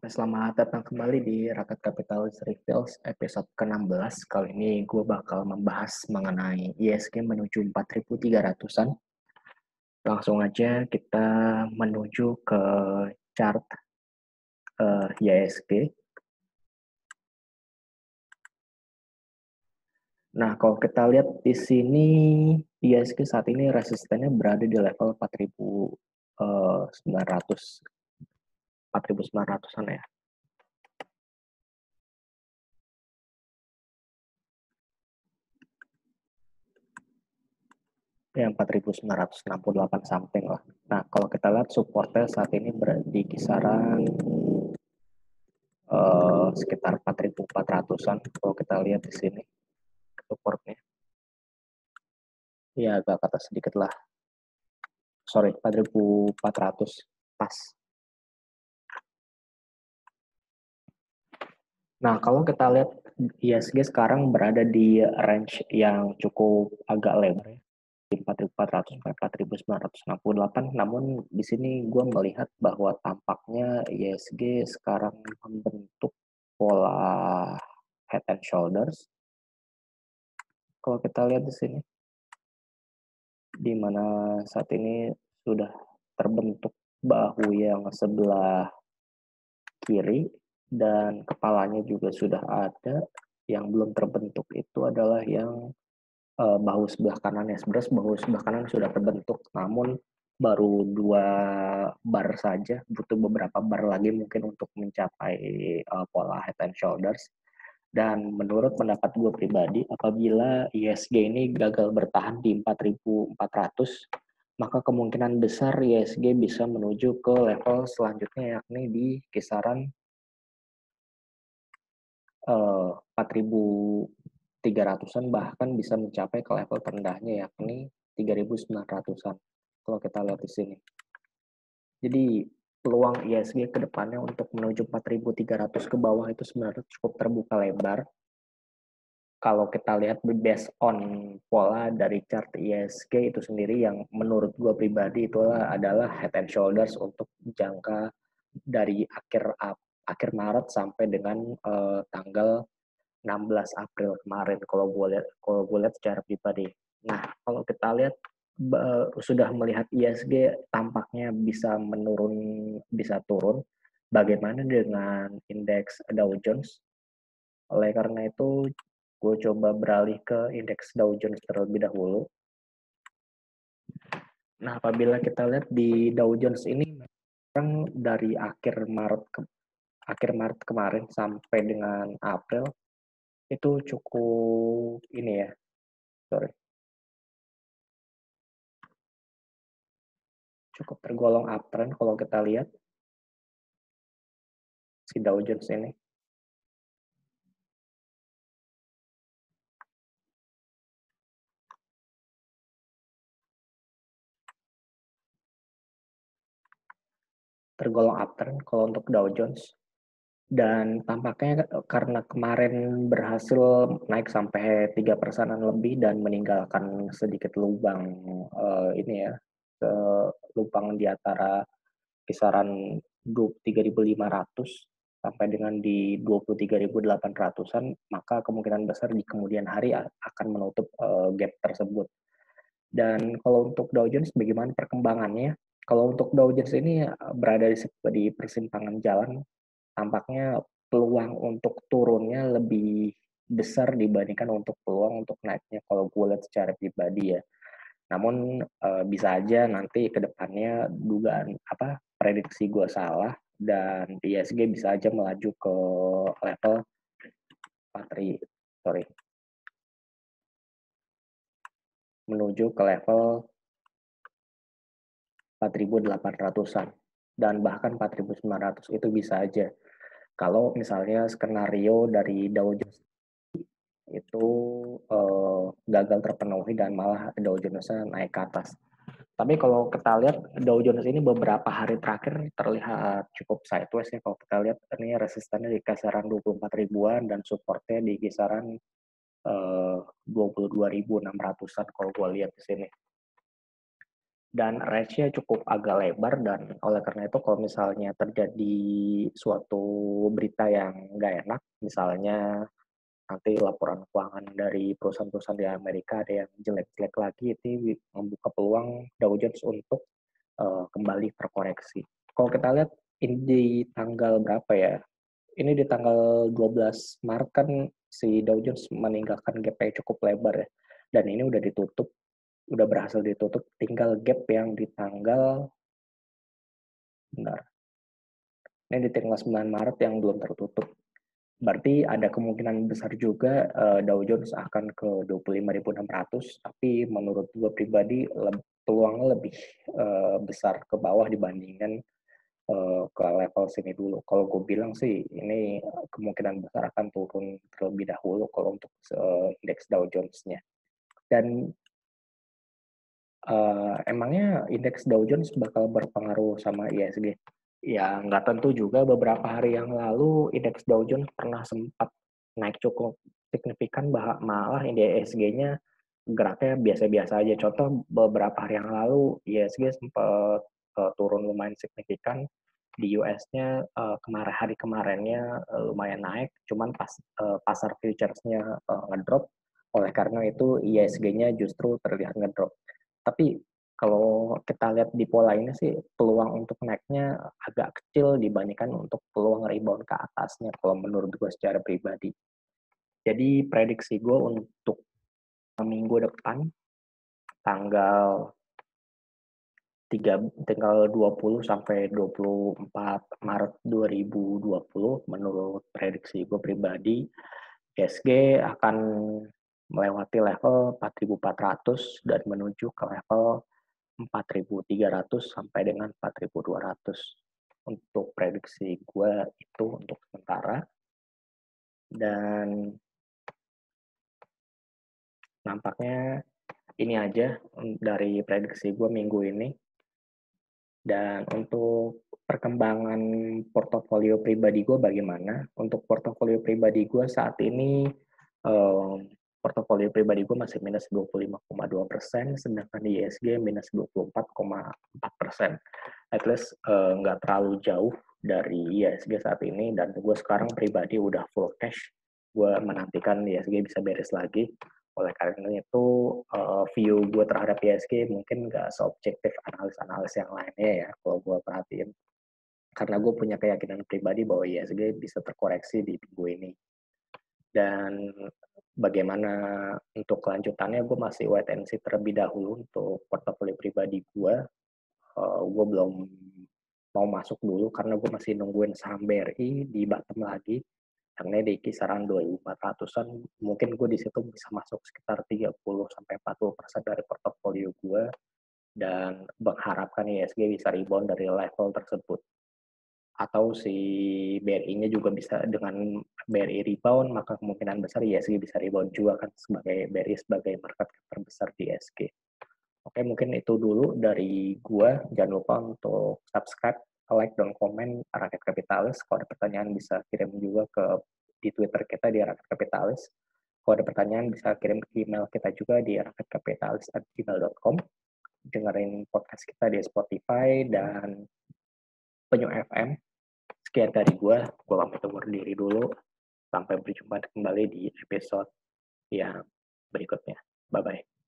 Selamat datang kembali di Rakat Kapitalis Reveals episode ke-16. Kali ini gue bakal membahas mengenai ISG menuju 4.300-an. Langsung aja kita menuju ke chart ISG. Nah, kalau kita lihat di sini ISG saat ini resistennya berada di level 4.900 4.900-an ya. Ya 4.968 something lah. Nah, kalau kita lihat supportnya saat ini berada di kisaran sekitar 4.400-an kalau kita lihat di sini supportnya. Ya agak ke atas sedikit lah. Sorry, 4.400 pas. Nah, kalau kita lihat ISG sekarang berada di range yang cukup agak lebar ya. Di 4.400 sampai 4.968. Namun di sini gue melihat bahwa tampaknya ISG sekarang membentuk pola head and shoulders. Kalau kita lihat di sini, di mana saat ini sudah terbentuk bahu yang sebelah kiri dan kepalanya juga sudah ada. Yang belum terbentuk itu adalah yang bahu sebelah kanan ya. Sebenarnya bahu sebelah kanan sudah terbentuk, namun baru 2 bar saja, butuh beberapa bar lagi mungkin untuk mencapai pola head and shoulders. Dan menurut pendapat gue pribadi, apabila ISG ini gagal bertahan di 4.400, maka kemungkinan besar ISG bisa menuju ke level selanjutnya, yakni di kisaran 4.300-an, bahkan bisa mencapai ke level terendahnya, yakni 3.900-an. Kalau kita lihat di sini. Jadi peluang ISG ke depannya untuk menuju 4.300 ke bawah itu sebenarnya cukup terbuka lebar. Kalau kita lihat based on pola dari chart ISG itu sendiri, yang menurut gue pribadi itu adalah head and shoulders untuk jangka dari akhir Maret sampai dengan tanggal 16 April kemarin kalau gue lihat secara pribadi. Nah, kalau kita lihat sudah melihat ISG tampaknya bisa bisa turun. Bagaimana dengan indeks Dow Jones? Oleh karena itu, gue coba beralih ke indeks Dow Jones terlebih dahulu. Nah, apabila kita lihat di Dow Jones ini, memang dari akhir Maret kemarin sampai dengan April itu cukup ini ya, sorry, cukup tergolong uptrend kalau kita lihat si Dow Jones ini. Tergolong uptrend kalau untuk Dow Jones. Dan tampaknya karena kemarin berhasil naik sampai 3%-an lebih dan meninggalkan sedikit lubang ini ya, lubang di antara kisaran 23.500 sampai dengan di 23.800-an, maka kemungkinan besar di kemudian hari akan menutup gap tersebut. Dan kalau untuk Dow Jones bagaimana perkembangannya? Kalau untuk Dow Jones ini berada di persimpangan jalan, tampaknya peluang untuk turunnya lebih besar dibandingkan untuk peluang untuk naiknya kalau gue lihat secara pribadi ya. Namun bisa aja nanti ke depannya dugaan prediksi gue salah dan ISG bisa aja melaju ke level 4 sorry menuju ke level 4.800-an dan bahkan 4.900 itu bisa aja. Kalau misalnya skenario dari Dow Jones itu gagal terpenuhi dan malah Dow Jones naik ke atas. Tapi kalau kita lihat Dow Jones ini beberapa hari terakhir terlihat cukup sideways ya. Kalau kita lihat ini resistannya di kisaran 24 ribuan dan supportnya di kisaran 22.600-an kalau gue lihat di sini. dan range-nya cukup agak lebar, dan oleh karena itu kalau misalnya terjadi suatu berita yang nggak enak, misalnya nanti laporan keuangan dari perusahaan-perusahaan di Amerika ada yang jelek-jelek lagi, itu membuka peluang Dow Jones untuk kembali terkoreksi. Kalau kita lihat ini di tanggal berapa ya? Ini di tanggal 12 Maret kan si Dow Jones meninggalkan gap yang cukup lebar ya. Dan ini udah ditutup, udah berhasil ditutup, tinggal gap yang di tanggal, bentar, ini di tanggal 9 Maret yang belum tertutup. Berarti ada kemungkinan besar juga Dow Jones akan ke 25.600, tapi menurut gue pribadi peluangnya lebih besar ke bawah dibandingkan ke level sini dulu. Kalau gue bilang sih ini kemungkinan besar akan turun terlebih dahulu kalau untuk indeks Dow Jones-nya. Dan emangnya indeks Dow Jones bakal berpengaruh sama ISG? Ya, nggak tentu juga. Beberapa hari yang lalu indeks Dow Jones pernah sempat naik cukup signifikan, malah indeks ISG-nya geraknya biasa-biasa aja. Contoh beberapa hari yang lalu ISG sempat turun lumayan signifikan. Di US-nya hari kemarinnya lumayan naik, cuman pasar futures-nya ngedrop. Oleh karena itu ISG-nya justru terlihat ngedrop. Tapi kalau kita lihat di pola ini sih, peluang untuk naiknya agak kecil dibandingkan untuk peluang rebound ke atasnya kalau menurut gue secara pribadi. Jadi prediksi gue untuk minggu depan, tanggal 20 sampai 24 Maret 2020, menurut prediksi gue pribadi, ISG akan melewati level 4.400 dan menuju ke level 4.300 sampai dengan 4.200 untuk prediksi gue itu untuk sementara. Dan nampaknya ini aja dari prediksi gue minggu ini. Dan untuk perkembangan portofolio pribadi gue bagaimana? Untuk portofolio pribadi gue saat ini, portofolio pribadi gue masih minus 25,2%, sedangkan di ISG minus 24,4%. At least nggak terlalu jauh dari ISG saat ini, dan gue sekarang pribadi udah full cash. Gue menantikan ISG bisa beres lagi. Oleh karena itu, view gue terhadap ISG mungkin nggak seobjektif analis-analis yang lainnya ya, kalau gue perhatiin. Karena gue punya keyakinan pribadi bahwa ISG bisa terkoreksi di minggu ini. Dan bagaimana untuk kelanjutannya, gue masih wait and see terlebih dahulu untuk portofolio pribadi gue. Gue belum mau masuk dulu karena gue masih nungguin saham BRI di bottom lagi. Karena di kisaran 2.400-an, mungkin gue di situ bisa masuk sekitar 30-40% dari portofolio gue, dan mengharapkan ISG bisa rebound dari level tersebut. Atau si BRI-nya juga bisa, dengan BRI rebound, maka kemungkinan besar ISG bisa rebound juga kan, sebagai BRI sebagai market cap terbesar di ISG. Oke, mungkin itu dulu dari gue. Jangan lupa untuk subscribe, like, dan komen Rakyat Kapitalis. Kalau ada pertanyaan bisa kirim juga di Twitter kita di Rakyat Kapitalis. Kalau ada pertanyaan bisa kirim ke email kita juga di rakyatkapitalis@gmail.com. Dengerin podcast kita di Spotify dan Penyu FM. Sekian dari gue pamit undur diri dulu. Sampai berjumpa kembali di episode yang berikutnya. Bye-bye.